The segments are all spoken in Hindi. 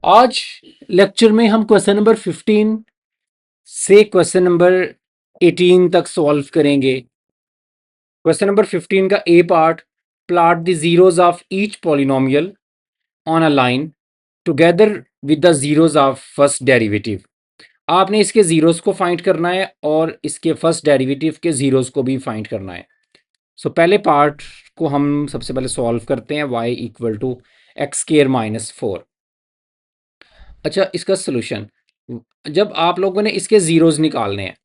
आज लेक्चर में हम क्वेश्चन नंबर 15 से क्वेश्चन नंबर 18 तक सॉल्व करेंगे। क्वेश्चन नंबर 15 का A part, plot the zeros of each polynomial on a line together with the zeros of first derivative. आपने इसके जीरोस को फाइंड करना है और इसके फर्स्ट डेरिवेटिव के जीरोस को भी फाइंड करना है। सो पहले पार्ट को हम सबसे पहले सॉल्व करते हैं, y equal to x square minus 4। अच्छा, इसका सोल्यूशन, जब आप लोगों ने इसके जीरोस निकालने हैं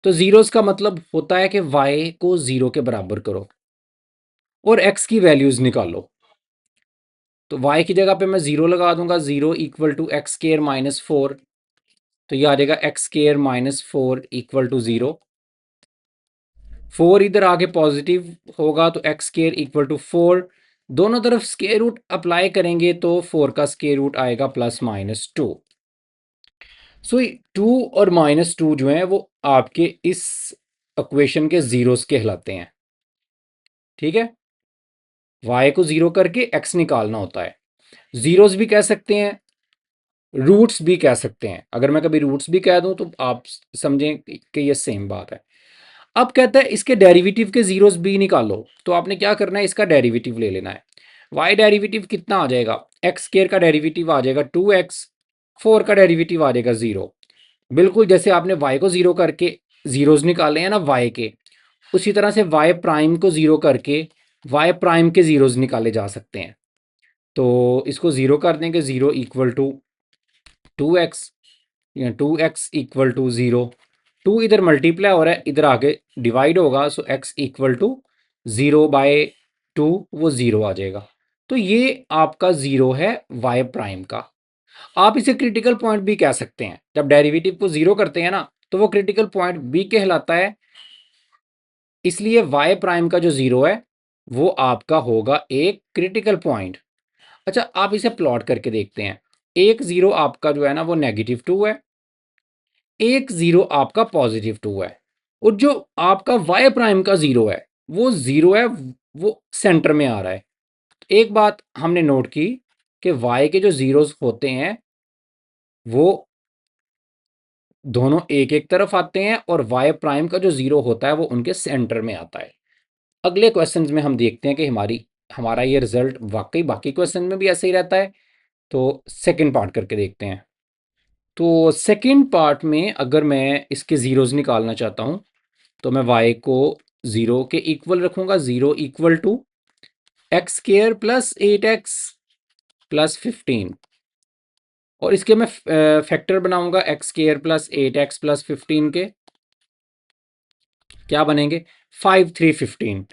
तो जीरोस का मतलब होता है कि y को जीरो के बराबर करो और x की वैल्यूज निकालो। तो y की जगह पे मैं जीरो लगा दूंगा, zero equal to x square minus 4, तो ये आ जाएगा x square minus 4 equal to zero. 4 इधर आगे पॉजिटिव होगा तो एक्स स्क्वायर इक्वल टू 4, दोनों तरफ स्क्वायर रूट अप्लाई करेंगे तो 4 का स्क्वायर रूट आएगा प्लस माइनस 2। सो 2 और माइनस 2 जो है वो आपके इस इक्वेशन के जीरोस कहलाते हैं। ठीक है, y को जीरो करके x निकालना होता है। जीरोस भी कह सकते हैं, रूट्स भी कह सकते हैं। अगर मैं कभी रूट्स भी कह दूं तो आप समझें कि ये सेम बात है। अब कहता है इसके डेरिवेटिव के जीरोस भी निकालो, तो आपने क्या करना है, इसका डेरिवेटिव ले लेना है। y डेरिवेटिव कितना आ जाएगा, एक्स स्क्वायर का डेरिवेटिव आ जाएगा 2x, 4 का डेरिवेटिव आ जाएगा 0। बिल्कुल जैसे आपने y को जीरो करके जीरोस निकाले हैं ना y के, उसी तरह से y प्राइम को जीरो करके y प्राइम के जीरोस निकाले जा सकते हैं। तो इसको जीरो कर देंगे, जीरो इक्वल टू 2x या 2x इक्वल टू जीरो। 2 इधर मल्टीप्लाई हो रहा है, इधर आगे डिवाइड होगा, so x equal to zero by 2, वो जीरो आ जाएगा। तो ये आपका जीरो है y प्राइम का। आप इसे क्रिटिकल पॉइंट भी कह सकते हैं, जब डेरिवेटिव को जीरो करते हैं ना तो वो क्रिटिकल पॉइंट भी कहलाता है। इसलिए y प्राइम का जो जीरो है वो आपका होगा एक क्रिटिकल पॉइंट। अच्छा, आप इसे प्लॉट करके देखते हैं। एक जीरो आपका जो है ना वो -2 है, एक जीरो आपका +2 है, और जो आपका y प्राइम का जीरो है वो जीरो है, वो सेंटर में आ रहा है। एक बात हमने नोट की कि y के जो जीरोस होते हैं वो दोनों एक एक तरफ आते हैं और y प्राइम का जो जीरो होता है वो उनके सेंटर में आता है। अगले क्वेश्चंस में हम देखते हैं कि हमारा ये रिजल्ट वाकई बाकी क्वेश्चन में भी ऐसे ही रहता है। तो सेकंड पार्ट करके देखते हैं। तो सेकंड पार्ट में अगर मैं इसके जीरोस निकालना चाहता हूं तो मैं y को जीरो के इक्वल रखूंगा, zero equal to x square plus 8x plus 15, और इसके मैं फैक्टर बनाऊंगा x square plus 8x plus 15 के, क्या बनेंगे 5 3 15।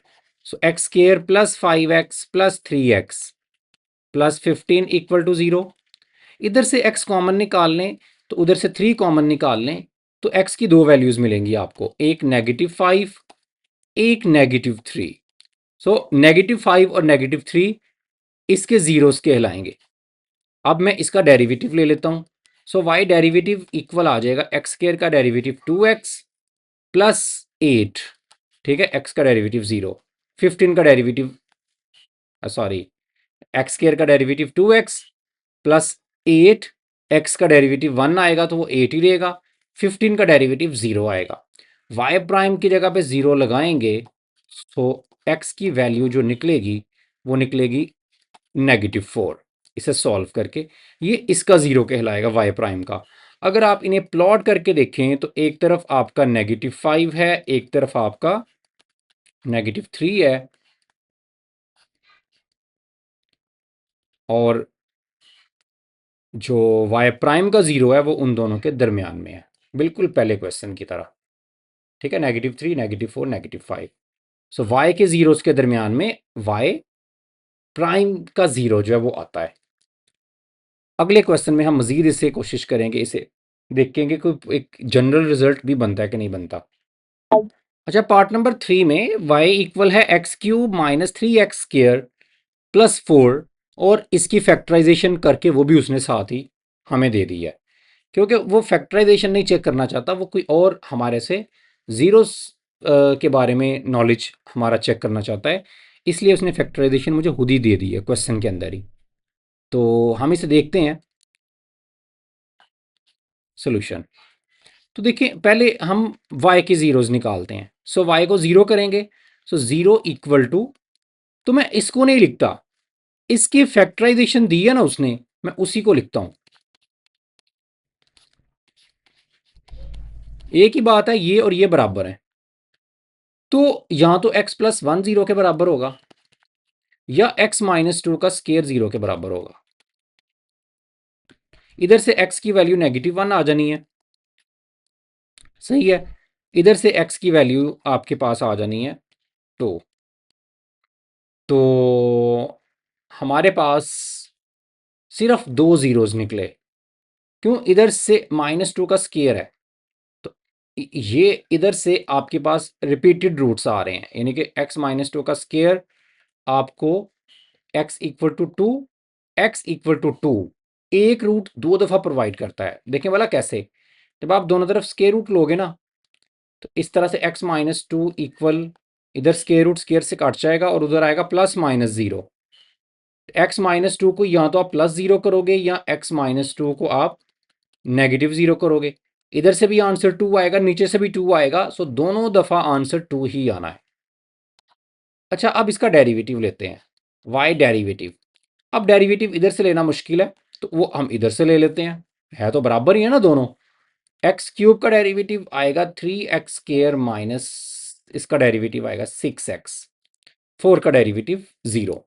So x square plus 5x plus 3x plus 15 equal to 0। इधर से x कॉमन निकाल लें तो उधर से 3 कॉमन निकाल लें तो x की दो वैल्यूज मिलेंगी आपको, एक -5, एक -3। सो -5 और -3 इसके जीरोस कहलाएंगे। अब मैं इसका डेरिवेटिव ले लेता हूं। सो y डेरिवेटिव इक्वल आ जाएगा एक्स स्क्वायर का डेरिवेटिव 2x प्लस 8, ठीक है, x का डेरिवेटिव 0, 15 का डेरिवेटिव सॉरी एक्स स्क्वायर का डेरिवेटिव 2x प्लस 8, एक्स का डेरिवेटिव 1 आएगा तो वो 8 ही रहेगा, 15 का डेरिवेटिव 0 आएगा। y प्राइम की जगह पे 0 लगाएंगे तो x की वैल्यू जो निकलेगी वो निकलेगी -4। इसे सॉल्व करके ये इसका 0 कहलाएगा y प्राइम का। अगर आप इन्हें प्लॉट करके देखें तो एक तरफ आपका -5 है, एक तरफ आपका -3 है, और जो y प्राइम का 0 है वो उन दोनों के दरमियान में है, बिल्कुल पहले क्वेश्चन की तरह। ठीक है, -3, -4, -5। सो y के जीरोस के दरमियान में y प्राइम का 0 जो है वो आता है। अगले क्वेश्चन में हम मजीद इसे कोशिश करेंगे, इसे देखेंगे कोई एक जनरल रिजल्ट भी बनता है कि नहीं बनता। अच्छा, पार्ट नंबर 3 में y इक्वल है x³ माइनस 3x² प्लस 4, और इसकी फैक्टराइजेशन करके वो भी उसने साथ ही हमें दे दी है, क्योंकि वो फैक्टराइजेशन नहीं चेक करना चाहता, वो कोई और हमारे से जीरोस के बारे में नॉलेज हमारा चेक करना चाहता है, इसलिए उसने फैक्टराइजेशन मुझे खुद ही दे दी है क्वेश्चन के अंदर ही। तो हम इसे देखते हैं। सोल्यूशन। तो देखिए पहले हम y के ज़ीरोज़ निकालते हैं। सो y को ज़ीरो करेंगे, सो ज़ीरो इक्वल टू, तो मैं इसको नहीं लिखता, इसकी फैक्टराइजेशन दी है ना उसने, मैं उसी को लिखता हूं। एक ही बात है, ये और ये बराबर है, तो यहां तो x प्लस वन जीरो के बराबर होगा या x माइनस टू का स्केयर जीरो के बराबर होगा। इधर से x की वैल्यू नेगेटिव वन आ जानी है, सही है। इधर से x की वैल्यू आपके पास आ जानी है तो हमारे पास सिर्फ दो जीरोस निकले, क्यों? इधर से माइनस टू का स्केयर है, तो ये इधर से आपके पास रिपीटेड रूट्स आ रहे हैं, यानी कि x माइनस टू का स्केयर आपको x equal to two, x equal to two एक रूट दो दफा प्रोवाइड करता है। देखें वाला कैसे, जब आप दोनों तरफ स्केयर रूट लोगे ना, तो इस तरह से x माइनस टू इक्वल, इधर स्केयर रूट स्केयर से कट जाएगा और उधर आएगा plus minus zero. x minus to को या तो आप प्लस जीरो करोगे या x माइनस टू को आप नेगेटिव जीरो करोगे। इधर से भी आंसर टू आएगा, नीचे से भी टू आएगा, सो दोनों दफा आंसर टू ही आना है। अच्छा, अब इसका डेरिवेटिव लेते हैं, y डेरिवेटिव। अब डेरिवेटिव इधर से लेना मुश्किल है, तो वो हम इधर से ले लेते हैं, है तो बराबर ही है ना दोनों। एक्स क्यूब का डेरिवेटिव आएगा थ्री एक्स स्केयर माइनस, इसका डेरिवेटिव आएगा सिक्स एक्स, फोर का डेरिवेटिव जीरो।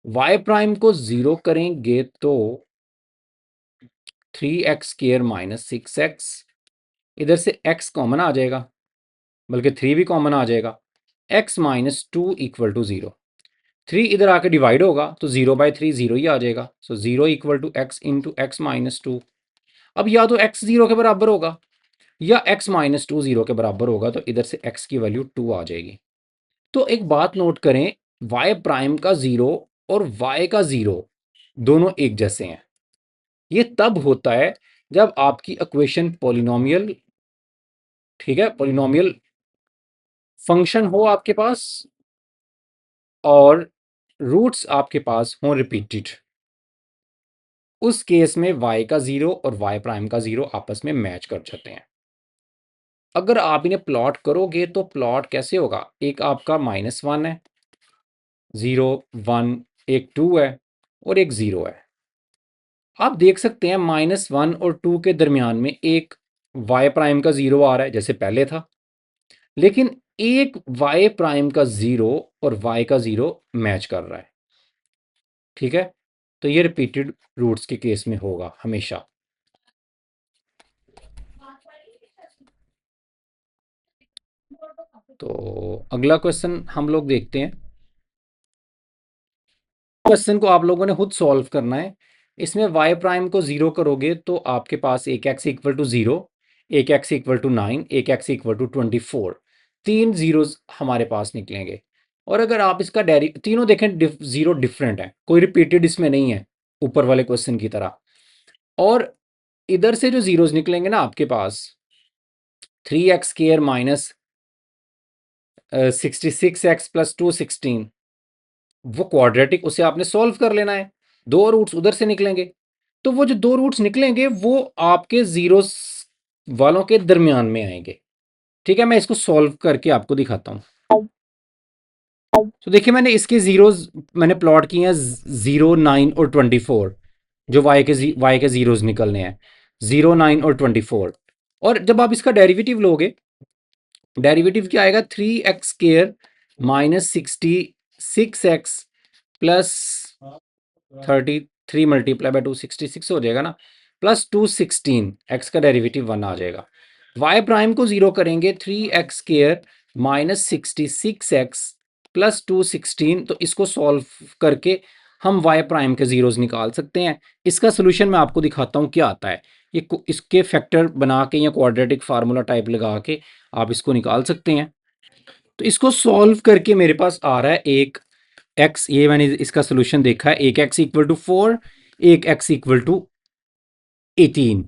वाई प्राइम को जीरो करेंगे तो three x square minus six x, इधर से x कॉमन आ जाएगा, बल्कि थ्री भी कॉमन आ जाएगा, x minus two equal to zero. Three इधर आके डिवाइड होगा तो जीरो बाई थ्री जीरो ही आ जाएगा, so zero equal to x into x minus two. अब या तो x जीरो के बराबर होगा या x माइनस टू जीरो के बराबर होगा, तो इधर से x की वैल्यू टू आ जाएगी। तो एक बात नोट करें, y प्राइम का जीरो और y का जीरो दोनों एक जैसे हैं। ये तब होता है जब आपकी इक्वेशन पॉलिनोमियल, ठीक है, पॉलिनोमियल फंक्शन हो आपके पास और रूट्स आपके पास हों रिपीटेड। उस केस में y का जीरो और y प्राइम का जीरो आपस में मैच कर जाते हैं। अगर आप इन्हें प्लॉट करोगे तो प्लॉट कैसे होगा, एक आपका माइनस वन है, जीरो वन, एक टू है और एक जीरो है। आप देख सकते हैं माइनस वन और टू के दरमियान में एक y प्राइम का जीरो आ रहा है जैसे पहले था, लेकिन एक y प्राइम का जीरो और y का जीरो मैच कर रहा है, ठीक है। तो ये रिपीटेड रूट्स के केस में होगा हमेशा। तो अगला क्वेश्चन हम लोग देखते हैं। क्वेश्चन को आप लोगों ने खुद सॉल्व करना है। इसमें y प्राइम को जीरो करोगे तो आपके पास एक x इक्वल टू जीरो, एक x इक्वल टू नाइन, एक x इक्वल टू 24, तीन जीरोस हमारे पास निकलेंगे। और अगर आप इसका तीनों देखें जीरो डिफरेंट है, कोई रिपीटेड इसमें नहीं है ऊपर वाले क्वेश्चन की तरह। और इधर से जो जीरोस निकलेंगे ना आपके पास, three x square minus 66x plus 216, वो क्वाड्रेटिक, उसे आपने सॉल्व कर लेना है। दो रूट्स उधर से निकलेंगे, तो वो जो दो रूट्स निकलेंगे वो आपके जीरो वालों के दरमियान में आएंगे, ठीक है। मैं इसको सॉल्व करके आपको दिखाता हूं। तो देखिए मैंने इसके जीरोस मैंने प्लॉट किए हैं, 0, 9 और 24, जो y के जीरोस निकलने हैं, 0, 9 और 24। और जब आप इसका डेरिवेटिव लोगे, डेरिवेटिव क्या आएगा, three x square minus 66x plus 33 multiply by 266 हो जाएगा ना, प्लस 216, एक्स का डेरिवेटिव वन आ जाएगा। y प्राइम को जीरो करेंगे, three x square minus 66x plus 216, तो इसको सॉल्व करके हम y प्राइम के जीरोस निकाल सकते हैं। इसका सोल्यूशन मैं आपको दिखाता हूँ क्या आता है। ये इसके फैक्टर बना के या क्वाड्रेटिक फार्मूला टाइप लगा के आप इसको निकाल सकते हैं। तो इसको सॉल्व करके मेरे पास आ रहा है एक x, ये मैंने इसका सोल्यूशन देखा है, एक x इक्वल टू 4, एक x इक्वल टू 18,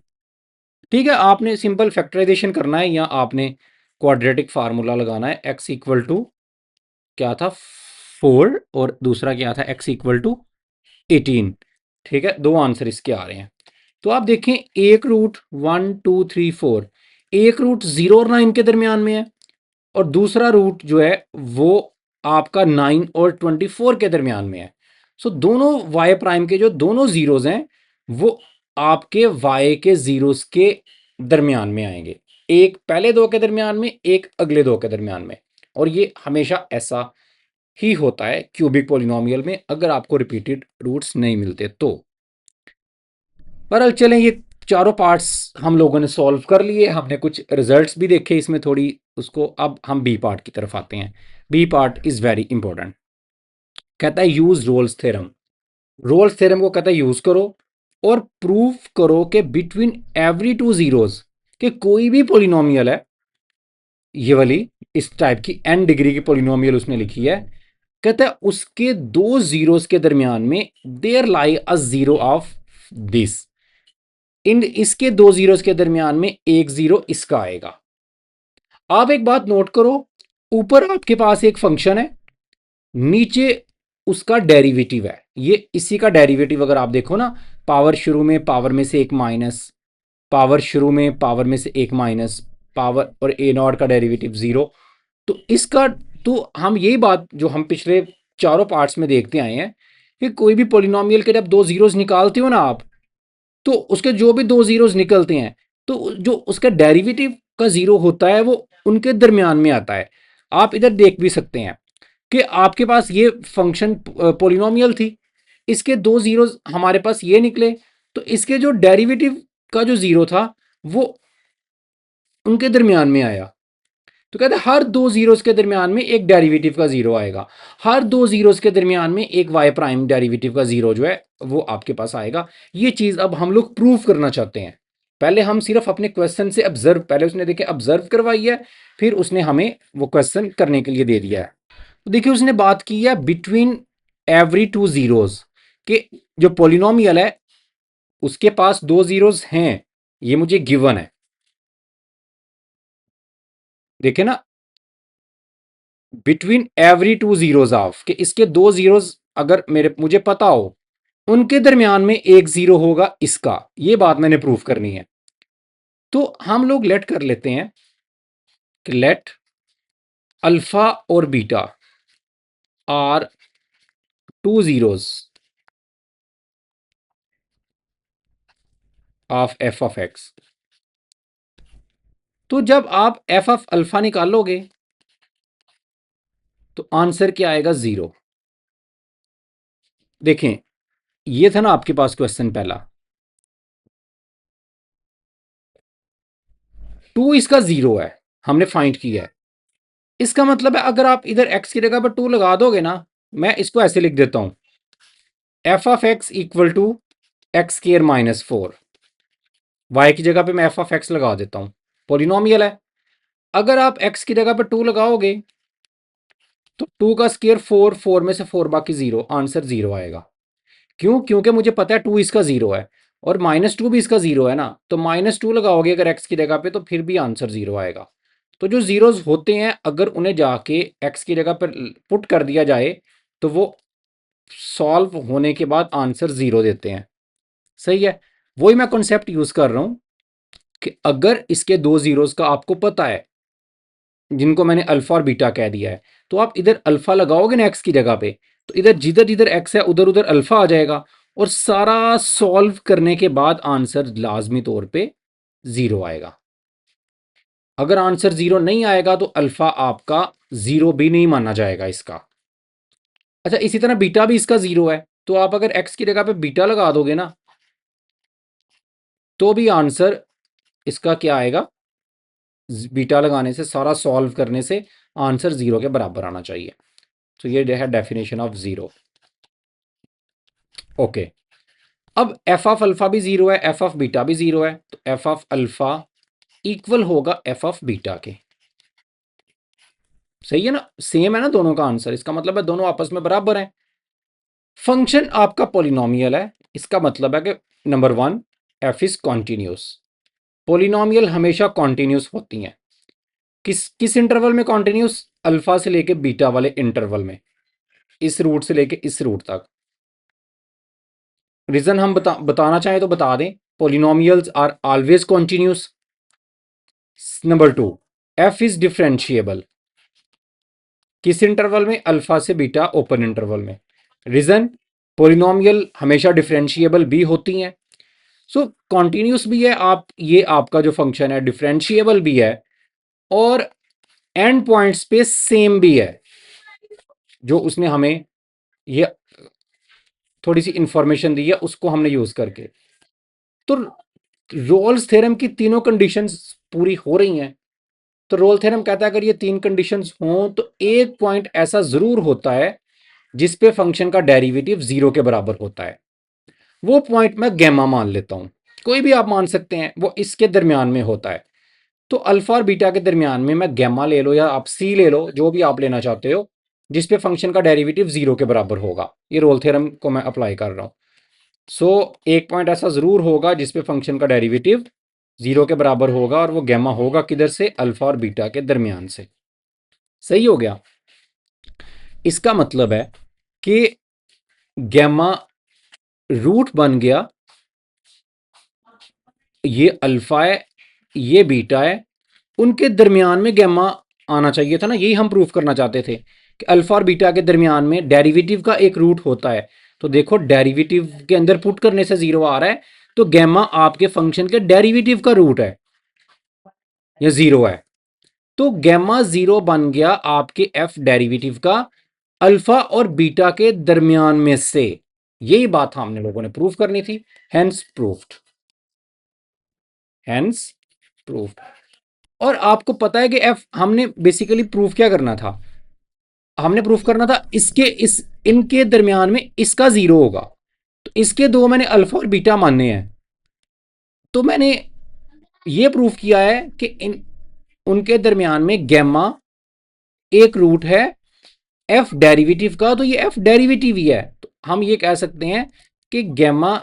ठीक है। आपने सिंपल फैक्टराइजेशन करना है या आपने क्वाड्रेटिक फार्मूला लगाना है। x इक्वल टू क्या था, 4, और दूसरा क्या था x इक्वल टू 18, ठीक है। दो आंसर इसके आ रहे हैं। तो आप देखें एक रूट 1 2 3 4, एक रूट 0 और 9 के दरमियान में है और दूसरा रूट जो है वो आपका 9 और 24 के दरमियान में है। सो दोनों वाई प्राइम के जो दोनों जीरोज हैं वो आपके वाई के जीरोस के दरमियान में आएंगे, एक पहले दो के दरमियान में, एक अगले दो के दरमियान में। और ये हमेशा ऐसा ही होता है क्यूबिक पॉलिनोमियल में अगर आपको रिपीटेड रूट्स नहीं मिलते तो। बहरहाल चलें, ये चारों पार्ट्स हम लोगों ने सॉल्व कर लिए, हमने कुछ रिजल्ट्स भी देखे इसमें थोड़ी उसको। अब हम बी पार्ट की तरफ आते हैं। B part is very important. कहता है use Rolle's theorem. Rolle's theorem को कहता है यूज करो और प्रूफ करो कि बिटवीन एवरी टू जीरोज कि कोई भी पोलिनोमियल है, ये वाली इस टाइप की एन डिग्री की पोलिनोमियल उसने लिखी है, कहता है उसके दो जीरोस के दरमियान में there lie a zero of this, in इसके दो जीरोस के दरमियान में एक जीरो इसका आएगा। आप एक बात नोट करो, ऊपर आपके पास एक फंक्शन है, नीचे उसका डेरिवेटिव है। ये इसी का डेरिवेटिव अगर आप देखो ना, पावर शुरू में पावर में से एक माइनस, पावर शुरू में पावर में से एक माइनस, पावर और ए नॉट का डेरिवेटिव जीरो। तो इसका, तो हम यही बात जो हम पिछले चारों पार्ट्स में देखते आए हैं कि कोई भी पोलिनोमियल के जब दो जीरोस निकालते हो ना आप, तो उसके जो भी दो जीरोस निकलते हैं तो जो उसका डेरिवेटिव का जीरो होता है वो उनके दरमियान में आता है। आप इधर देख भी सकते हैं कि आपके पास ये फंक्शन पोलिनोमियल थी, इसके दो जीरोस हमारे पास ये निकले, तो इसके जो डेरिवेटिव का जो जीरो था वो उनके दरमियान में आया। तो कहते हैं हर दो जीरोस के दरमियान में एक डेरिवेटिव का जीरो आएगा, हर दो जीरोस के दरमियान में एक वाई प्राइम डेरिवेटिव का जीरो जो है वो आपके पास आएगा। ये चीज अब हम लोग प्रूव करना चाहते हैं। पहले हम सिर्फ अपने क्वेश्चन से ऑब्जर्व, पहले उसने देखे ऑब्जर्व करवाई है, फिर उसने हमें वो क्वेश्चन करने के लिए दे दिया है। तो देखिए उसने बात की है बिटवीन एवरी टू जीरोस के जो पोलिनोमियल है उसके पास दो जीरोस हैं, ये मुझे गिवन है। देखे ना, between every two zeros of कि इसके दो जीरोज अगर मेरे मुझे पता हो, उनके दरमियान में एक जीरो होगा इसका, ये बात मैंने प्रूफ करनी है। तो हम लोग लेट कर लेते हैं कि लेट अल्फा और beta are two zeros of f of x. तो जब आप एफ ऑफ अल्फा निकालोगे तो आंसर क्या आएगा? जीरो। देखें, ये था ना आपके पास क्वेश्चन पहला, टू इसका जीरो है, हमने फाइंड किया है। इसका मतलब है अगर आप इधर x की जगह पर टू लगा दोगे ना, मैं इसको ऐसे लिख देता हूं, f of x equal to x square minus four. Y की जगह पे मैं एफ ऑफ एक्स लगा देता हूं, पॉलिनोमियल है। अगर आप x की जगह पर टू लगाओगे तो टू का स्क्वायर फोर, फोर में से फोर बाकी जीरो, आंसर जीरो आएगा। क्यों? क्योंकि मुझे पता है टू इसका जीरो है और माइनस टू भी इसका जीरो है ना, तो माइनस टू लगाओगे अगर x की जगह पे तो फिर भी आंसर जीरो आएगा। तो जो जीरोज होते हैं अगर उन्हें जाके x की जगह पर पुट कर दिया जाए तो वो सॉल्व होने के बाद आंसर जीरो देते हैं। सही है, वही मैं कॉन्सेप्ट यूज कर रहा हूं कि अगर इसके दो जीरोस का आपको पता है जिनको मैंने अल्फा और बीटा कह दिया है, तो आप इधर अल्फा लगाओगे ना एक्स की जगह पे, तो इधर जिधर जिधर एक्स है उधर उधर अल्फा आ जाएगा और सारा सॉल्व करने के बाद आंसर लाजमी तौर पे जीरो आएगा। अगर आंसर जीरो नहीं आएगा तो अल्फा आपका जीरो भी नहीं माना जाएगा इसका। अच्छा, इसी तरह बीटा भी इसका जीरो है, तो आप अगर एक्स की जगह पे बीटा लगा दोगे ना तो भी आंसर इसका क्या आएगा? बीटा लगाने से, सारा सॉल्व करने से आंसर जीरो के बराबर आना चाहिए। तो ये है डेफिनेशन ऑफ जीरो। ओके, अब एफ ऑफ अल्फा भी जीरो है, एफ ऑफ बीटा भी जीरो है, तो एफ ऑफ अल्फा इक्वल होगा एफ ऑफ बीटा के। सही है ना, सेम है ना दोनों का आंसर, इसका मतलब है दोनों आपस में बराबर हैं। फंक्शन आपका पॉलिनोमियल है, इसका मतलब है कि number one, F is continuous. Polynomial हमेशा कॉन्टिन्यूस होती हैं। किस किस इंटरवल में कॉन्टिन्यूस? अल्फा से लेके बीटा वाले इंटरवल में, इस रूट से लेके इस रूट तक। रीजन हम बताना चाहें तो बता दें, polynomials are always continuous. Number 2, f is differentiable. किस इंटरवल में? अल्फा से बीटा ओपन इंटरवल में. रीजन, पोलिनोमियल हमेशा डिफरेंशिएबल भी होती हैं. सो कॉन्टिन्यूस भी है, आप ये आपका जो फंक्शन है डिफरेंशिएबल भी है और एंड पॉइंट्स पे सेम भी है. जो उसने हमें ये थोड़ी सी इंफॉर्मेशन दी है उसको हमने यूज करके. तो रोल्स थ्योरम की तीनों कंडीशंस पूरी हो रही हैं. तो रोल थ्योरम कहता है अगर ये तीन कंडीशंस हों तो एक पॉइंट ऐसा जरूर होता है जिस पे फंक्शन का डेरिवेटिव 0 के बराबर होता है. वो पॉइंट मैं गैमा मान लेता हूं, कोई भी आप मान सकते हैं, वो इसके दरमियान में होता है. तो अल्फा और बीटा के दरमियान में मैं गैमा ले लो या आप सी ले लो, जो भी आप लेना चाहते हो, जिस पे फंक्शन का डेरिवेटिव 0 के बराबर होगा. ये रोल थ्योरम को मैं अप्लाई कर रहा हूं. सो एक पॉइंट ऐसा जरूर होगा जिस पे फंक्शन का डेरिवेटिव 0 के बराबर होगा और वो गैमा होगा किधर से? अल्फा और बीटा के दरमियान से. सही हो गया. इसका मतलब है कि गैमा रूट बन गया, ये अल्फा है ये बीटा है, उनके दरमियान में गैमा आना चाहिए था ना. यही हम प्रूफ करना चाहते थे कि अल्फा और बीटा के दरमियान में डेरिवेटिव का एक रूट होता है. तो देखो डेरिवेटिव के अंदर पुट करने से 0 आ रहा है, तो गैमा आपके फंक्शन के डेरिवेटिव का रूट है या 0 है. तो गैमा 0 बन गया आपके एफ डेरिवेटिव का अल्फा और बीटा के दरमियान में से. यही बात हमने लोगों ने प्रूफ करनी थी. Hence proofed. Hence proofed. और आपको पता है कि एफ हमने बेसिकली प्रूफ क्या करना था? हमने प्रूफ करना था इसके इनके दरमियान में इसका 0 होगा. तो इसके दो मैंने अल्फा और बीटा मानने हैं. तो मैंने ये प्रूफ किया है कि इन उनके दरमियान में गैमा एक रूट है एफ डेरिवेटिव का. तो ये एफ डेरिवेटिव ही है. तो हम ये कह सकते हैं कि गैमा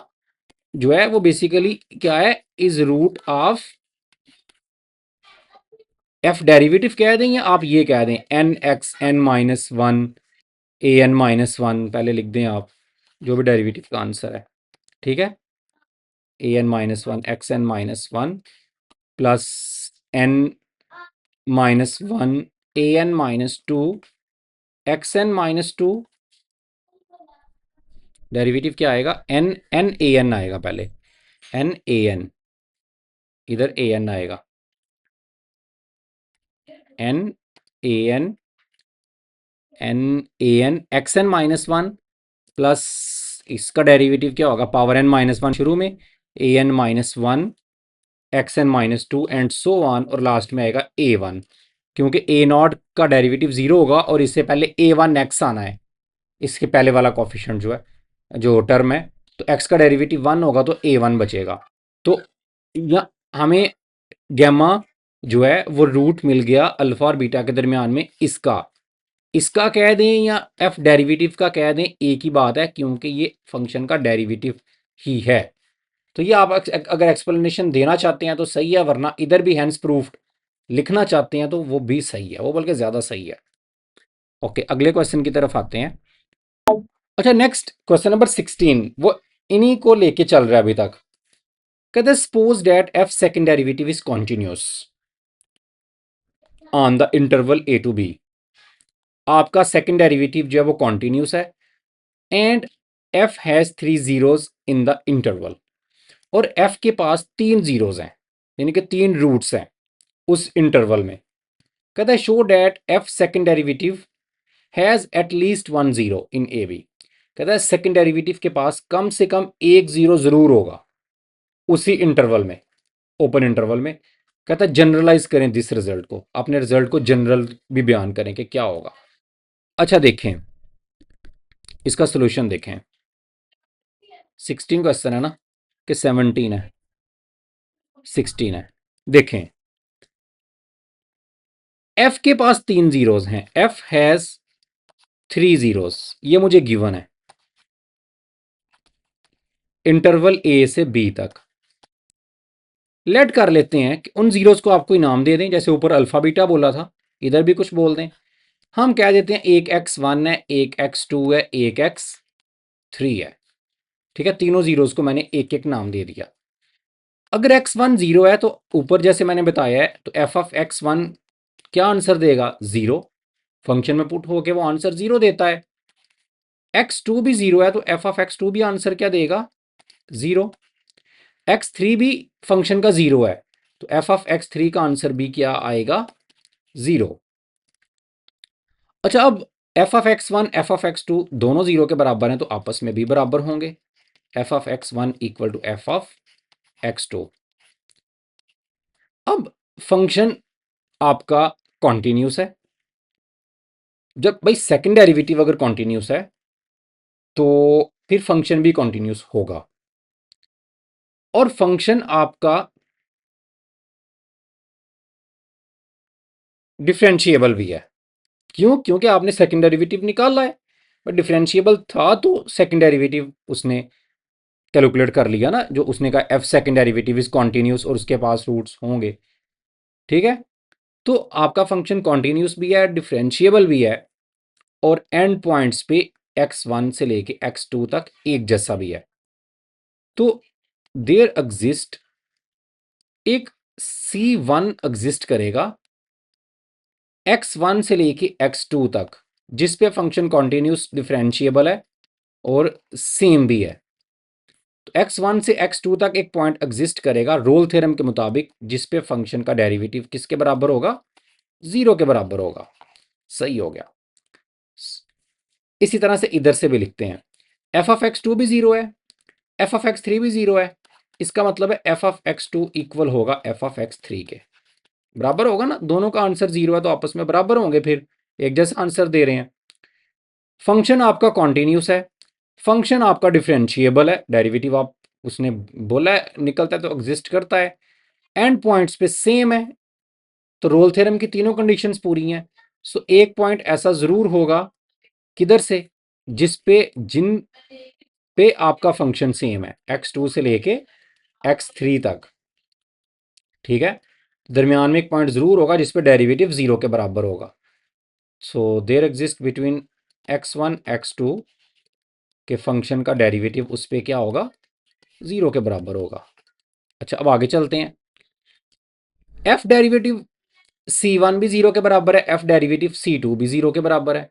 जो है वो बेसिकली क्या है? Is root of f derivative कह दें या आप ये कह दें n x n minus one a n minus one, पहले लिख दें आप जो भी डेरिवेटिव का आंसर है. ठीक है, a n minus one x n minus one plus n minus one a n minus two x n minus two. Derivative क्या आएगा? एन एन ए एन आएगा. पहले एन ए एन, इधर ए एन आएगा. N a n n a n x n minus one plus इसका डेरिवेटिव क्या होगा? पावर एन माइनस वन शुरू में, a n minus one x n minus two and so on, और लास्ट में आएगा ए वन. क्योंकि ए नॉट का डेरिवेटिव 0 होगा और इससे पहले ए वन एक्स आना है, इसके पहले वाला कॉफिशिएंट जो है, जो टर्म है. तो एक्स का डेरिवेटिव 1 होगा तो ए वन बचेगा. तो या हमें गैमा जो है वो रूट मिल गया अल्फा और बीटा के दरमियान में. इसका कह दें या एफ डेरिवेटिव का कह दें, एक ही बात है क्योंकि ये फंक्शन का डेरिवेटिव ही है. तो ये आप अगर एक्सप्लेनेशन देना चाहते हैं तो सही है, वरना इधर भी हैंस प्रूफ्ड लिखना चाहते हैं तो वो भी सही है, वो बल्कि ज़्यादा सही है. ओके, अगले क्वेश्चन की तरफ आते हैं. अच्छा, नेक्स्ट क्वेश्चन नंबर 16 वो इन्हीं को लेके चल रहा है अभी तक. कहते हैं suppose that f second derivative is continuous on the interval a to b. आपका सेकंड डेरिवेटिव जो है वो कॉन्टिन्यूस है and f has 3 zeros in the interval. और एफ के पास 3 जीरोस हैं, यानी कि 3 रूट्स हैं उस इंटरवल में. कहता है show that f second derivative has at least 1 zero in a b. कहता है सेकंड डेरिवेटिव के पास कम से कम एक जीरो जरूर होगा उसी इंटरवल में, ओपन इंटरवल में. कहता है जनरलाइज करें दिस रिजल्ट को, अपने रिजल्ट को जनरल भी बयान करें कि क्या होगा. अच्छा देखें, इसका सोल्यूशन देखें. 16 क्वेश्चन है ना कि 17 है? 16 है. देखें, एफ के पास 3 जीरोस हैं, एफ हैज 3 जीरोस, ये मुझे गिवन है इंटरवल ए से बी तक. लेट कर लेते हैं कि उन जीरोस को आप कोई नाम दे दें, जैसे ऊपर अल्फा बीटा बोला था, इधर भी कुछ बोल दें. हम कह देते हैं एक x1 है, एक x2 है, एक x3 है. ठीक है, तीनों जीरोस को मैंने एक एक नाम दे दिया. अगर x1 0 है तो ऊपर जैसे मैंने बताया है तो f ऑफ x1 क्या आंसर देगा? 0। फंक्शन में पुट होके वो आंसर 0 देता है। x2 भी 0 है तो f ऑफ x2 भी आंसर क्या देगा? 0। x3 भी फंक्शन का 0 है तो f ऑफ x3 का आंसर भी क्या आएगा? 0। अच्छा, अब f of x1 f of x2 दोनों 0 के बराबर हैं तो आपस में भी बराबर होंगे। f of x1 equal to f of x2। अब फंक्शन आपका कॉन्टिन्यूस है। जब भाई सेकंड डेरिवेटिव अगर कॉन्टिन्यूस है तो फिर फंक्शन भी कॉन्टिन्यूस होगा और फंक्शन आपका डिफरेंशिएबल भी है। क्यों? क्योंकि आपने सेकंड डेरिवेटिव निकाला है, बट डिफरेंशिएबल था तो सेकंड डेरिवेटिव उसने कैलकुलेट कर लिया ना, जो उसने कहा F second derivative is continuous और उसके पास रूट्स होंगे। ठीक है, तो आपका फंक्शन कॉन्टिन्यूस भी है, डिफरेंशिएबल भी है और एंड पॉइंट्स पे x1 से लेके x2 तक एक जैसा भी है। तो देयर एग्जिस्ट एक c1 एग्जिस्ट करेगा x1 से लेके x2 तक जिस पे फंक्शन कॉन्टिन्यूस डिफरेंशिएबल है और सेम भी है। तो x1 से x2 तक एक पॉइंट एग्जिस्ट करेगा रोल थ्योरम के मुताबिक जिस पे फंक्शन का डेरिवेटिव किसके बराबर होगा? 0 के बराबर होगा। सही हो गया। इसी तरह से इधर से भी लिखते हैं, f ऑफ x2 भी 0 है, f ऑफ x3 भी 0 है। इसका मतलब है f ऑफ x2 इक्वल होगा f ऑफ x3 के बराबर होगा ना। दोनों का आंसर 0 है तो आपस में बराबर होंगे, फिर एक जैसा आंसर दे रहे हैं। फंक्शन आपका कॉन्टिन्यूस है, फंक्शन आपका डिफरेंशिएबल है, डेरिवेटिव आप उसने बोला है निकलता है तो एग्जिस्ट करता है, एंड पॉइंट्स पे सेम है तो रोल थ्योरम की तीनों कंडीशंस पूरी हैं। सो एक पॉइंट ऐसा जरूर होगा किधर से, जिस पे जिन पे आपका फंक्शन सेम है x2 से लेके x3 तक। ठीक है, दरमियान में एक पॉइंट जरूर होगा जिस पे डेरिवेटिव 0 के बराबर होगा। So there exist between x1 x2 के फंक्शन का डेरिवेटिव उस पे क्या होगा? 0 के बराबर होगा। अच्छा, अब आगे चलते हैं। f डेरिवेटिव c1 भी 0 के बराबर है, f डेरिवेटिव c2 भी 0 के बराबर है।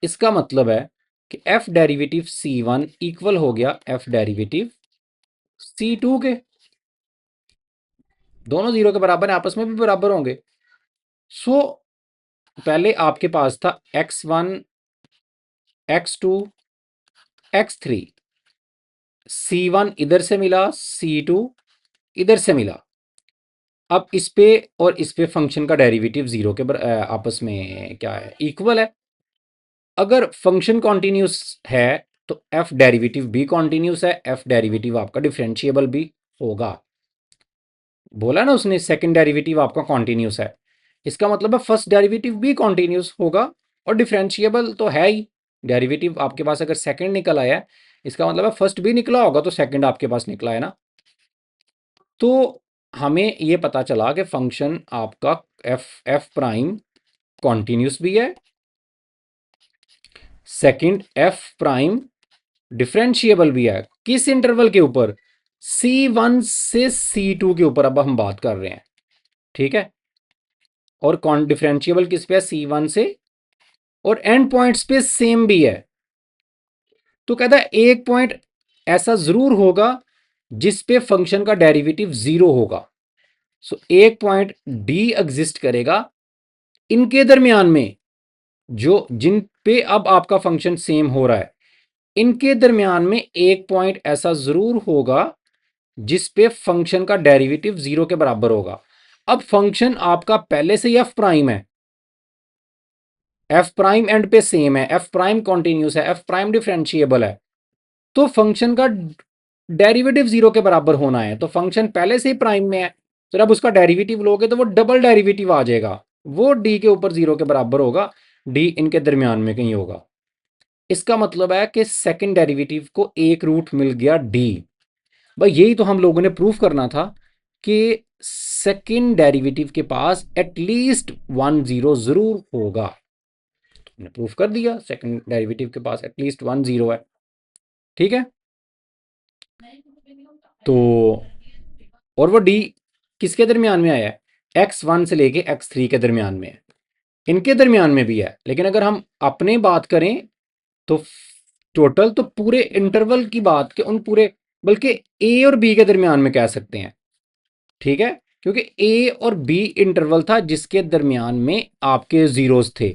इसका मतलब है कि f डेरिवेटिव c1 इक्वल हो गया f डेरिवेटिव c2 के। दोनों 0 के बराबर है, आपस में भी बराबर होंगे। सो पहले आपके पास था x1 x2 x3, c1 इधर से मिला, c2 इधर से मिला। अब इस पे और इस पे फंक्शन का डेरिवेटिव 0 के आपस में क्या है? इक्वल है। अगर फंक्शन कॉन्टिन्यूस है तो f डेरिवेटिव भी कॉन्टिन्यूस है, f डेरिवेटिव आपका डिफरेंशिएबल भी होगा। बोला ना उसने सेकंड डेरिवेटिव आपका कॉन्टिन्यूस है, इसका मतलब है फर्स्ट डेरिवेटिव भी कॉन्टिन्यूस होगा और डिफरेंशिएबल तो है ही। डेरिवेटिव आपके पास अगर सेकंड निकल आया है इसका मतलब है फर्स्ट भी निकला होगा तो सेकंड आपके पास निकला है ना। तो हमें ये पता चला कि फंक्शन आपका एफ प्राइम कॉन्टिन्यूस भी है, सेकंड एफ प्राइम डिफरेंशिएबल भी है। किस इंटरवल के ऊपर? C1 से C2 के ऊपर अब हम बात कर रहे हैं। ठीक है, और कौन डिफरेंशिएबल किस पे है? C1 से, और एंड पॉइंट्स पे सेम भी है। तो कहता है एक पॉइंट ऐसा जरूर होगा जिस पे फंक्शन का डेरिवेटिव 0 होगा। सो एक पॉइंट D एग्जिस्ट करेगा इनके दरमियान में, जो जिन पे अब आपका फंक्शन सेम हो रहा है, इनके दरमियान में एक पॉइंट ऐसा जरूर होगा जिस पे फंक्शन का डेरिवेटिव 0 के बराबर होगा। अब फंक्शन आपका पहले से ही एफ प्राइम है, एफ प्राइम एंड पे सेम है, एफ प्राइम कॉन्टिन्यूस है, एफ प्राइम डिफरेंशिएबल है, तो फंक्शन का डेरिवेटिव 0 के बराबर होना है। तो फंक्शन पहले से ही प्राइम में है तो जब उसका डेरिवेटिव लोगे तो वो डबल डेरिवेटिव आ जाएगा, वो डी के ऊपर 0 के बराबर होगा, डी इनके दरमियान में कहीं होगा। इसका मतलब है कि सेकंड डेरिवेटिव को एक रूट मिल गया डी। भाई यही तो हम लोगों ने प्रूफ करना था कि सेकंड डेरिवेटिव के पास एटलीस्ट 1 0 जरूर होगा। तुमने प्रूफ कर दिया सेकंड डेरिवेटिव के पास एटलीस्ट 1 0 है। ठीक है, तो और वो डी किसके दरमियान में आया है, x1 से लेके x3 के दरमियान में है, इनके दरमियान में भी है। लेकिन अगर हम अपने बात करें तो टोटल तो पूरे इंटरवल की बात के उन पूरे, बल्कि ए और बी के दरमियान में कह सकते हैं, ठीक है, क्योंकि ए और बी इंटरवल था जिसके दरमियान में आपके जीरोस थे।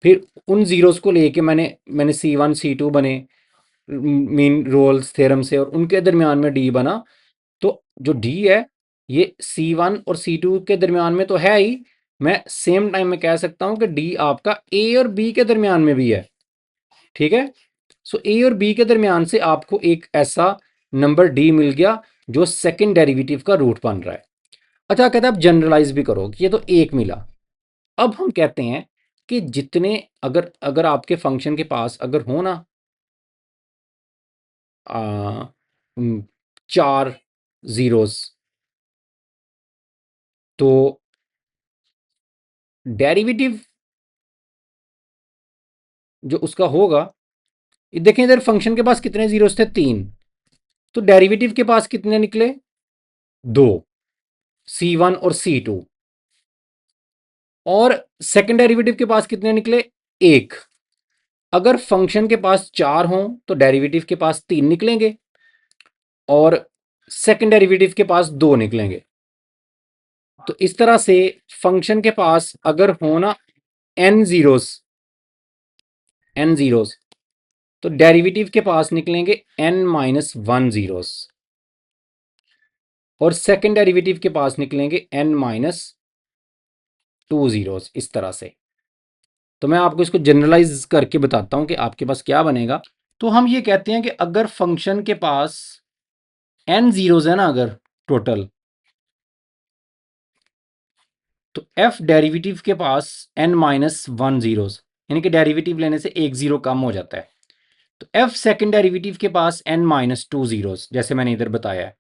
फिर उन जीरोस को लेके मैंने C1 C2 बने मीन रोल्स थ्योरम से, और उनके दरमियान में डी बना। तो जो डी है ये C1 और C2 के दरमियान में तो है ही, मैं सेम टाइम में कह सकता हूं कि डी आपका ए और बी के दरमियान में भी है, ठीक है। सो ए और बी के दरमियान से आपको एक ऐसा नंबर डी मिल गया जो सेकंड डेरिवेटिव का रूट बन रहा है। अच्छा, कहते हैं आप जनरलाइज भी करो कि ये तो एक मिला। अब हम कहते हैं कि जितने अगर अगर आपके फंक्शन के पास अगर हो ना आ, 4 जीरोस, तो डेरिवेटिव जो उसका होगा, देखें इधर फंक्शन के पास कितने जीरोस थे, 3, तो डेरिवेटिव के पास कितने निकले, 2, C1 और C2, और सेकंड डेरिवेटिव के पास कितने निकले, 1। अगर फंक्शन के पास 4 हों तो डेरिवेटिव के पास 3 निकलेंगे और सेकंड डेरिवेटिव के पास 2 निकलेंगे। तो इस तरह से फंक्शन के पास अगर हो ना n जीरोस तो डेरिवेटिव के पास निकलेंगे n-1 जीरोस और सेकंड डेरिवेटिव के पास निकलेंगे n-2 जीरोस, इस तरह से। तो मैं आपको इसको जनरलाइज करके बताता हूं कि आपके पास क्या बनेगा। तो हम ये कहते हैं कि अगर फंक्शन के पास n जीरोस है ना, अगर टोटल, तो f डेरिवेटिव के पास n-1 जीरोस, यानी कि डेरिवेटिव लेने से एक जीरो कम हो जाता है। तो f सेकंड डेरिवेटिव के पास n-2 जीरोस, जैसे मैंने इधर बताया है।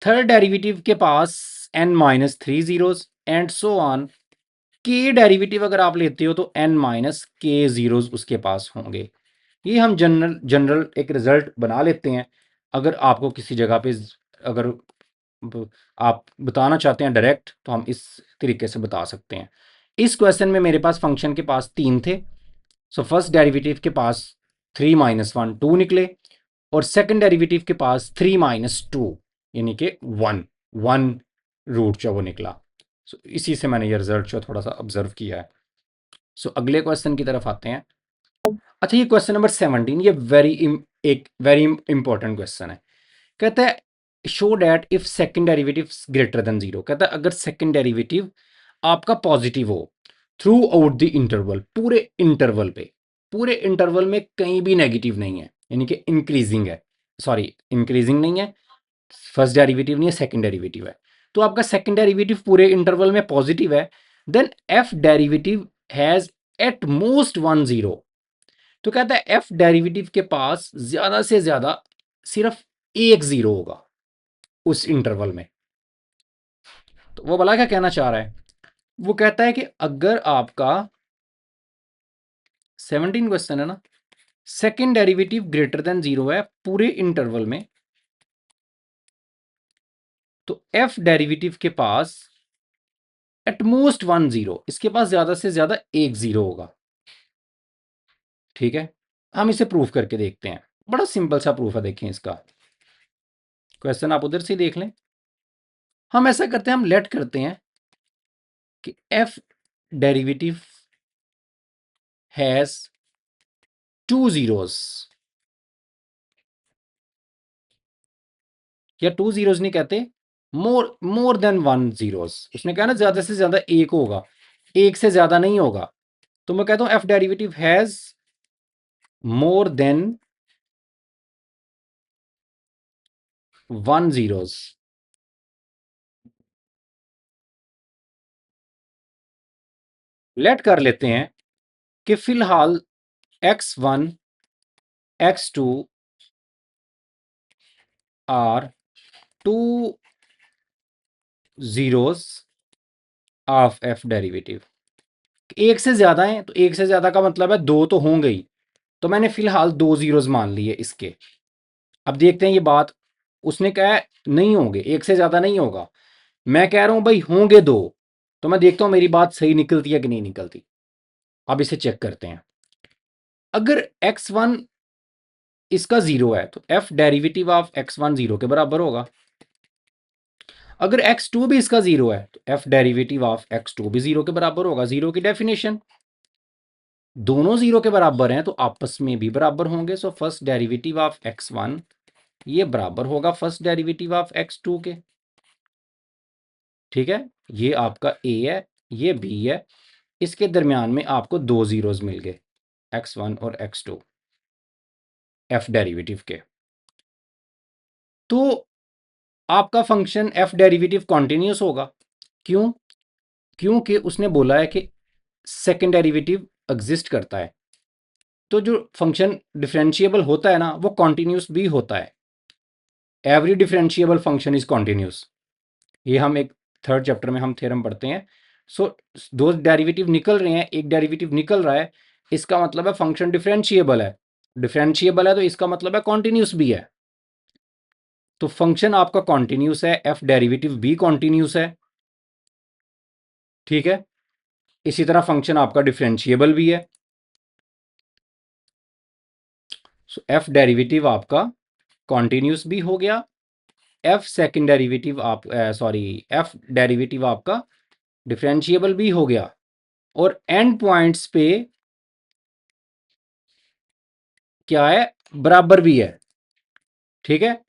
थर्ड डेरिवेटिव के पास n-3 zeros and so on. के डेरिवेटिव अगर आप लेते हो तो n-k जीरोस उसके पास होंगे। ये हम जनरल एक रिजल्ट बना लेते हैं। अगर आपको किसी जगह पे अगर आप बताना चाहते हैं डायरेक्ट, तो हम इस तरीके से बता सकते हैं। इस क्वेश्चन में मेरे पास फंक्शन के पास 3 थे, सो फर्स्ट डेरिवेटिव के पास 3-1 2 निकले और सेकंड डेरिवेटिव के पास 3-2 यानी कि 1 रूट जो वो निकला। सो इसी से मैंने ये रिजल्ट जो थोड़ा सा ऑब्जर्व किया है। सो अगले क्वेश्चन की तरफ आते हैं। अच्छा, ये क्वेश्चन नंबर 17, ये एक वेरी इंपॉर्टेंट क्वेश्चन है। कहता है show that if second derivative greater than 0। कहता है अगर सेकंड डेरिवेटिव आपका पॉजिटिव हो थ्रू आउट द इंटरवल, पूरे इंटरवल में कहीं भी नेगेटिव नहीं है, यानी कि इंक्रीजिंग है, सॉरी इंक्रीजिंग नहीं है, फर्स्ट डेरिवेटिव नहीं है, सेकंड डेरिवेटिव है। तो आपका सेकंड डेरिवेटिव पूरे इंटरवल में पॉजिटिव है, then f derivative has at most 1 zero. तो कहता है एफ डेरिवेटिव के पास ज्यादा से ज्यादा सिर्फ एक जीरो होगा उस इंटरवल में। तो वो भला क्या कहना चाह रहा है, वो कहता है कि अगर आपका 17 क्वेश्चन है ना, सेकंड डेरिवेटिव ग्रेटर देन 0 है पूरे इंटरवल में, तो एफ डेरिवेटिव के पास एटमोस्ट 1 जीरो, इसके पास ज्यादा से ज्यादा एक जीरो होगा। ठीक है, हम इसे प्रूफ करके देखते हैं। बड़ा सिंपल सा प्रूफ है, देखें इसका क्वेश्चन आप उधर से देख लें। हम ऐसा करते हैं, हम लेट करते हैं कि एफ डेरिवेटिव हैज 2 जीरोस, या 2 जीरोस नहीं कहते, मोर देन 1 जीरोस। उसने कहा ना ज्यादा से ज्यादा एक होगा, एक से ज्यादा नहीं होगा। तो मैं कहता हूं f derivative has more than 1 zeros. Let कर लेते हैं कि फिलहाल x1 x2 are 2 zeros of f derivative. एक से ज्यादा है, तो एक से ज्यादा का मतलब है दो तो होंगे ही, तो मैंने फिलहाल 2 जीरोस मान लिए इसके। अब देखते हैं ये बात उसने कहा है नहीं होंगे, एक से ज़्यादा नहीं होगा। मैं कह रहा हूं भाई होंगे दो, तो मैं देखता हूं मेरी बात सही निकलती है कि नहीं निकलती। अब इसे चेक करते हैं। अगर x1 इसका जीरो है तो f derivative of x1 zero के बराबर होगा। अगर x2 भी इसका जीरो है तो f डेरिवेटिव ऑफ x2 भी जीरो के बराबर होगा। जीरो की डेफिनेशन, दोनों जीरो के बराबर हैं तो आपस में भी बराबर होंगे। So first derivative of x1 ये बराबर होगा फर्स्ट डेरिवेटिव ऑफ x2 के। ठीक है, ये आपका a है, ये b है, इसके दरमियान में आपको दो जीरोस मिल गए, x1 और x2 f डेरिवेटिव के। तो आपका फंक्शन f डेरिवेटिव कॉन्टिन्यूस होगा। क्यों? क्योंकि उसने बोला है कि सेकेंड डेरिवेटिव एग्जिस्ट करता है। तो जो फंक्शन डिफरेंशिएबल होता है ना वो कॉन्टिन्यूस भी होता है। Every differentiable function is continuous. ये हम एक थर्ड चैप्टर में हम थ्योरम पढ़ते हैं। सो दो डेरिवेटिव निकल रहे हैं, एक डेरिवेटिव निकल रहा है, इसका मतलब है फंक्शन डिफरेंशिएबल है। डिफरेंशिएबल है तो इसका मतलब है कॉन्टिन्यूस भी है। तो फंक्शन आपका कॉन्टिन्यूस है, एफ डेरिवेटिव भी कॉन्टिन्यूस है। ठीक है, इसी तरह फंक्शन आपका डिफरेंशिएबल भी है। सो एफ डेरिवेटिव आपका कॉन्टिन्यूस भी हो गया, एफ सेकेंड डेरिवेटिव आप सॉरी एफ डेरिवेटिव आपका डिफरेंशिएबल भी हो गया, और एंड पॉइंट्स पे क्या है, बराबर भी है। ठीक है,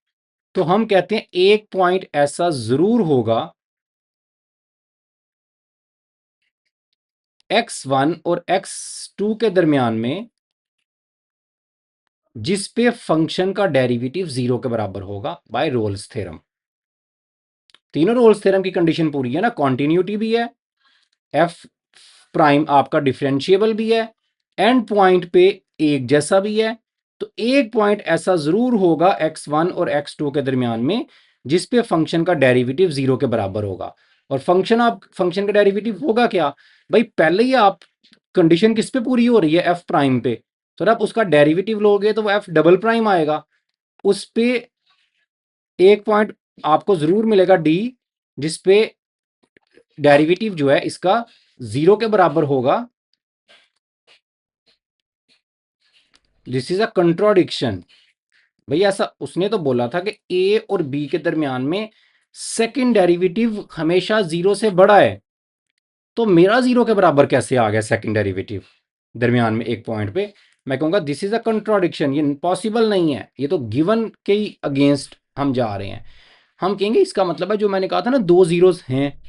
तो हम कहते हैं एक पॉइंट ऐसा जरूर होगा x1 और x2 के दरमियान में जिस पे फंक्शन का डेरिवेटिव जीरो के बराबर होगा बाय रोल्स थ्योरम। तीनों रोल्स थ्योरम की कंडीशन पूरी है ना, कॉन्टिन्यूटी भी है, एफ प्राइम आपका डिफरेंशिएबल भी है, एंड पॉइंट पे एक जैसा भी है। तो एक पॉइंट ऐसा जरूर होगा x1 और x2 के दरमियान में जिस पे फंक्शन का डेरिवेटिव जीरो के बराबर होगा। और फंक्शन का डेरिवेटिव होगा क्या भाई, पहले ही आप कंडीशन किस पे पूरी हो रही है, एफ प्राइम पे, तो आप उसका डेरिवेटिव लोगे तो वो एफ डबल प्राइम आएगा। उस पे एक पॉइंट आपको जरूर मिलेगा डी जिसपे डेरिवेटिव जो है इसका जीरो के बराबर होगा। This is a contradiction. भैया ऐसा उसने तो बोला था कि ए और बी के दरमियान में सेकंड डेरिवेटिव हमेशा जीरो से बड़ा है, तो मेरा जीरो के बराबर कैसे आ गया सेकंड डेरिवेटिव दरमियान में एक पॉइंट पे। मैं कहूंगा दिस इज अ कंट्रोडिक्शन, ये पॉसिबल नहीं है, ये तो गिवन के ही अगेंस्ट हम जा रहे हैं। हम कहेंगे इसका मतलब है जो मैंने कहा था ना दो जीरोस हैं,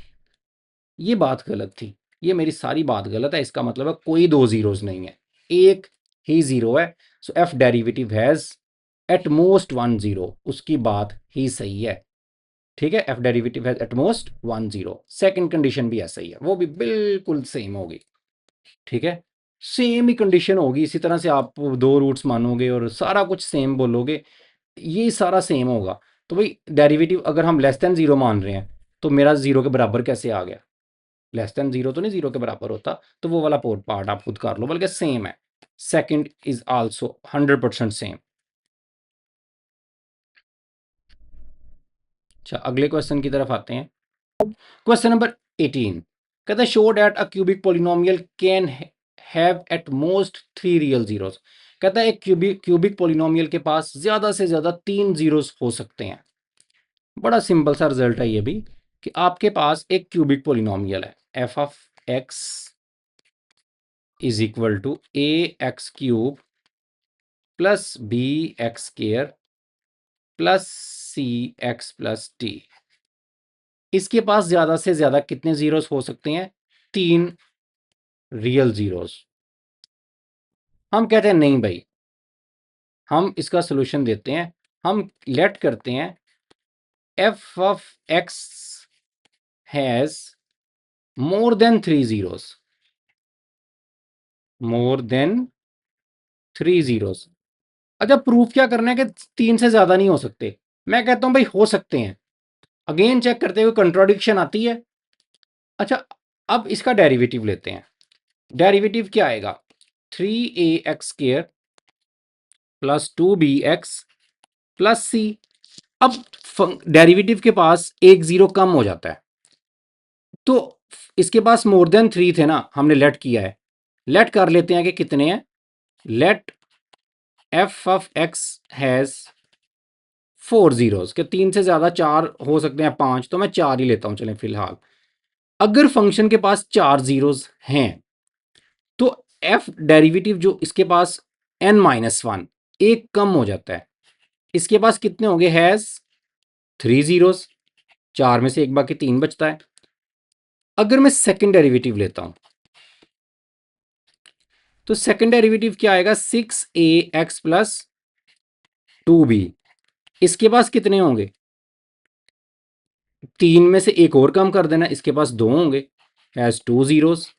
ये बात गलत थी, ये मेरी सारी बात गलत है। इसका मतलब है कोई दो जीरोस नहीं है, एक ही जीरो है। So f derivative has at most one zero, उसकी बात ही सही है। ठीक है, f derivative has at most one zero. Second condition भी ऐसा ही है, वो भी बिल्कुल सेम होगी। ठीक है, सेम ही कंडीशन होगी, इसी तरह से आप दो रूट्स मानोगे और सारा कुछ सेम बोलोगे, ये सारा सेम होगा। तो भाई डेरिवेटिव अगर हम लेस देन जीरो मान रहे हैं तो मेरा जीरो के बराबर कैसे आ गया, लेस देन जीरो तो नहीं जीरो के बराबर होता। तो वो वाला पार्ट आप खुद कर लो, बल्कि सेम है। Second is also 100% same. अच्छा, अगले क्वेश्चन की तरफ आते हैं। क्वेश्चन नंबर 18 कहता है show that a cubic polynomial can have at most three real zeros. कहता है एक क्यूबिक पोलिनोमियल के पास ज्यादा से ज्यादा तीन जीरोस हो सकते हैं। बड़ा सिंपल सा रिजल्ट है ये भी, कि आपके पास एक क्यूबिक पोलिनोमियल है, f of x is equal to a x cube plus b x square plus c x plus d. इसके पास ज्यादा से ज्यादा कितने जीरोस हो सकते हैं, तीन रियल जीरोस। हम कहते हैं नहीं भाई, हम इसका सोल्यूशन देते हैं। हम लेट करते हैं F of x has more then three zeros, more than three zeros. अच्छा, प्रूफ क्या करना है कि तीन से ज्यादा नहीं हो सकते। मैं कहता हूं भाई हो सकते हैं, अगेन चेक करते हुए कंट्रोडिक्शन आती है। अच्छा, अब इसका डेरिवेटिव लेते हैं। डेरिवेटिव क्या आएगा, three a x square plus two b x plus c. अब डेरिवेटिव के पास एक जीरो कम हो जाता है, तो इसके पास मोर देन 3 थे ना, हमने लेट किया है, लेट कर लेते हैं कि कितने हैं। Let f of x has 4 zeros, के 3 से ज्यादा 4 हो सकते हैं, 5, तो मैं 4 ही लेता हूं चलें फिलहाल। अगर फंक्शन के पास 4 जीरोस हैं तो एफ डेरिवेटिव जो इसके पास n-1 एक कम हो जाता है, इसके पास कितने होंगे, हैज 3 जीरोस, 4 में से एक बाकी 3 बचता है। अगर मैं सेकंड डेरिवेटिव लेता हूं तो सेकंड डेरिवेटिव क्या आएगा, 6ax प्लस 2b, इसके पास कितने होंगे, 3 में से एक और कम कर देना, इसके पास 2 होंगे, हैज 2 जीरोस।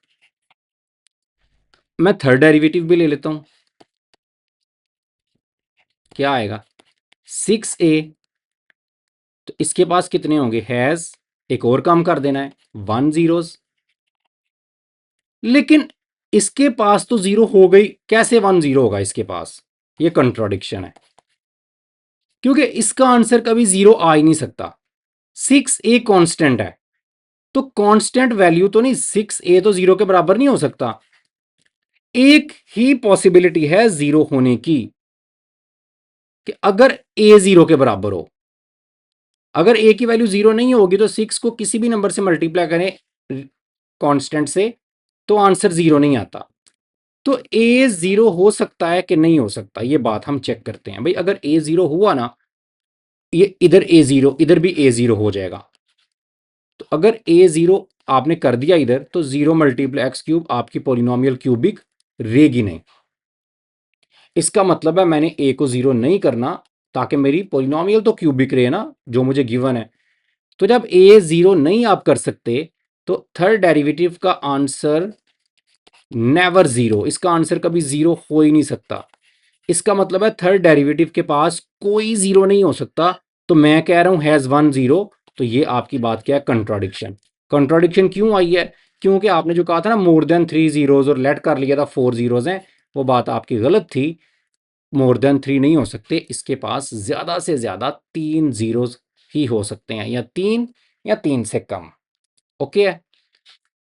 मैं थर्ड डेरिवेटिव भी ले लेता हूं, क्या आएगा 6a, तो इसके पास कितने होंगे, हैज, एक और कम कर देना है, 1 जीरोस। लेकिन इसके पास तो जीरो हो गई, कैसे 1 जीरो होगा इसके पास, ये कंट्रोडिक्शन है, क्योंकि इसका आंसर कभी जीरो आ ही नहीं सकता। 6a कांस्टेंट है, तो कांस्टेंट वैल्यू तो नहीं, 6a तो जीरो के बराबर नहीं हो सकता। एक ही पॉसिबिलिटी है जीरो होने की, कि अगर a जीरो के बराबर हो। अगर a की वैल्यू जीरो नहीं होगी तो 6 को किसी भी नंबर से मल्टीप्लाई करें कांस्टेंट से तो आंसर जीरो नहीं आता। तो a जीरो हो सकता है कि नहीं हो सकता, ये बात हम चेक करते हैं भाई। अगर a जीरो हुआ ना, ये इधर a जीरो, इधर भी a जीरो हो जाएगा। तो अगर a जीरो आपने कर दिया इधर, तो जीरो मल्टीप्लाई एक्स क्यूब आपकी पोलिनोमियल क्यूबिक रहेगी नहीं। इसका मतलब है मैंने a को जीरो नहीं करना, ताकि मेरी पोलिनोमियल तो क्यूबिक रहे ना, जो मुझे गिवन है। तो जब a जीरो नहीं आप कर सकते, तो थर्ड डेरिवेटिव का आंसर नेवर जीरो, इसका आंसर कभी जीरो हो ही नहीं सकता। इसका मतलब है थर्ड डेरिवेटिव के पास कोई जीरो नहीं हो सकता। तो मैं कह रहा हूं हैज 1 जीरो, तो ये आपकी बात क्या है, कंट्राडिक्शन। कंट्राडिक्शन क्यों आई है, क्योंकि आपने जो कहा था ना मोर देन 3 जीरोज और लेट कर लिया था 4 जीरोज हैं, वो बात आपकी गलत थी। मोर देन 3 नहीं हो सकते, इसके पास ज्यादा से ज्यादा 3 जीरोज ही हो सकते हैं, या 3 या 3 से कम। ओके है,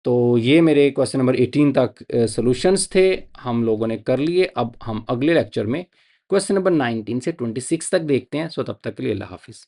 तो ये मेरे क्वेश्चन नंबर 18 तक सॉल्यूशंस थे, हम लोगों ने कर लिए। अब हम अगले लेक्चर में क्वेश्चन नंबर 19 से 26 तक देखते हैं। सो तब तक के लिए अल्लाह हाफिज़।